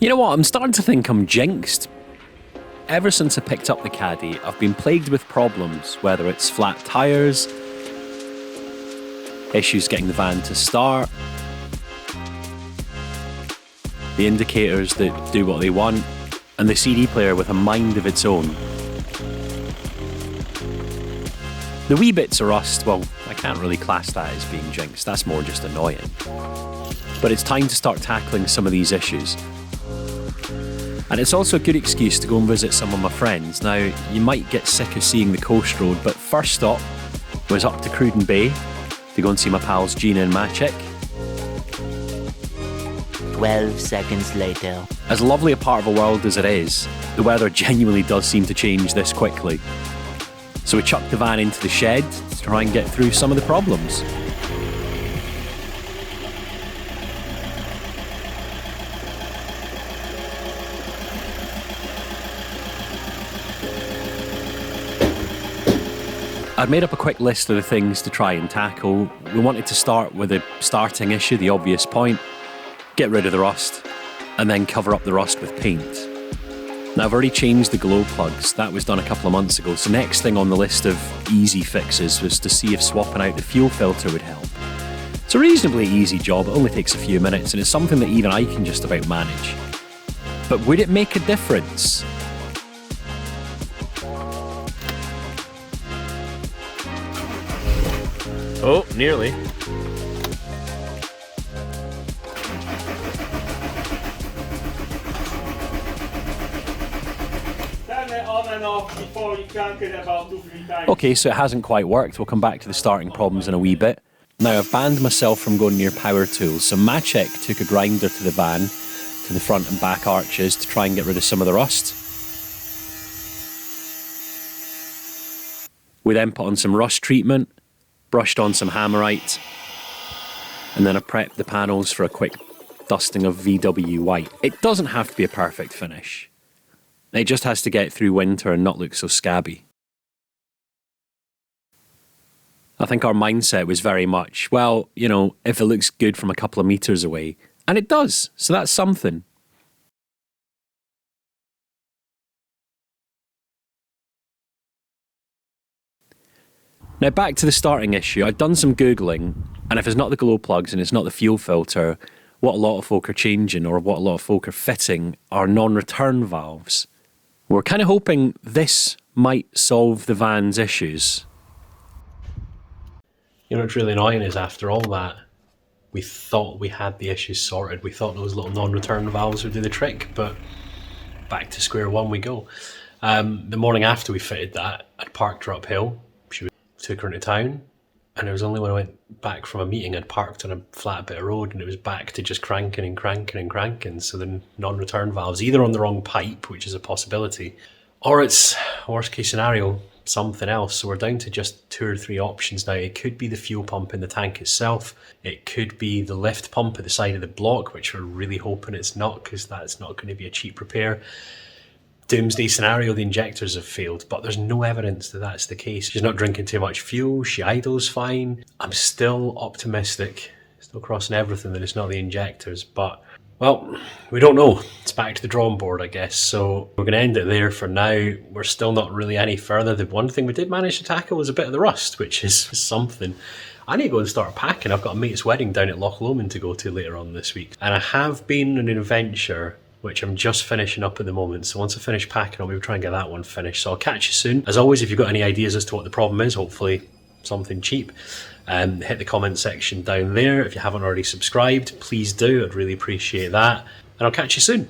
You know what, I'm starting to think I'm jinxed. Ever since I picked up the Caddy, I've been plagued with problems, whether it's flat tyres, issues getting the van to start, the indicators that do what they want, and the CD player with a mind of its own. The wee bits of rust, well, I can't really class that as being jinxed, that's more just annoying. But it's time to start tackling some of these issues. And it's also a good excuse to go and visit some of my friends. Now, you might get sick of seeing the coast road, but first stop was up to Cruden Bay to go and see my pals Gina and Maciek. 12 seconds later. As lovely a part of the world as it is, the weather genuinely does seem to change this quickly. So we chucked the van into the shed to try and get through some of the problems. I'd made up a quick list of the things to try and tackle. We wanted to start with a starting issue, the obvious point, get rid of the rust, and then cover up the rust with paint. Now I've already changed the glow plugs, that was done a couple of months ago, so next thing on the list of easy fixes was to see if swapping out the fuel filter would help. It's a reasonably easy job, it only takes a few minutes, and it's something that even I can just about manage. But would it make a difference? Oh, nearly. Turn it on and off before you crank it about 2-3 times. Okay, so it hasn't quite worked. We'll come back to the starting problems in a wee bit. Now, I've banned myself from going near power tools, so Maciek took a grinder to the van, to the front and back arches, to try and get rid of some of the rust. We then put on some rust treatment, brushed on some hammerite, and then I prepped the panels for a quick dusting of VW white. It doesn't have to be a perfect finish. It just has to get through winter and not look so scabby. I think our mindset was very much, well, you know, if it looks good from a couple of metres away, and it does, so that's something. Now back to the starting issue, I've done some Googling, and if it's not the glow plugs and it's not the fuel filter, what a lot of folk are changing, or what a lot of folk are fitting, are non-return valves. We're kind of hoping this might solve the van's issues. You know what's really annoying is after all that, we thought we had the issues sorted. We thought those little non-return valves would do the trick, but back to square one we go. The morning after we fitted that, I'd parked her uphill. She took her into town, and it was only when I went back from a meeting I'd parked on a flat bit of road, and it was back to just cranking and cranking and cranking. So the non-return valve's either on the wrong pipe, which is a possibility, or it's, worst case scenario, something else. So we're down to just 2 or 3 options now. It could be the fuel pump in the tank itself. It could be the lift pump at the side of the block, which we're really hoping it's not, because that's not going to be a cheap repair. Doomsday scenario, the injectors have failed, but there's no evidence that that's the case. She's not drinking too much fuel, she idles fine. I'm still optimistic, still crossing everything that it's not the injectors, but, well, we don't know. It's back to the drawing board, I guess, so we're going to end it there for now. We're still not really any further. The one thing we did manage to tackle was a bit of the rust, which is something. I need to go and start packing. I've got a mate's wedding down at Loch Lomond to go to later on this week, and I have been on an adventure which I'm just finishing up at the moment. So once I finish packing, I'll maybe try and get that one finished. So I'll catch you soon. As always, if you've got any ideas as to what the problem is, hopefully something cheap, hit the comment section down there. If you haven't already subscribed, please do. I'd really appreciate that. And I'll catch you soon.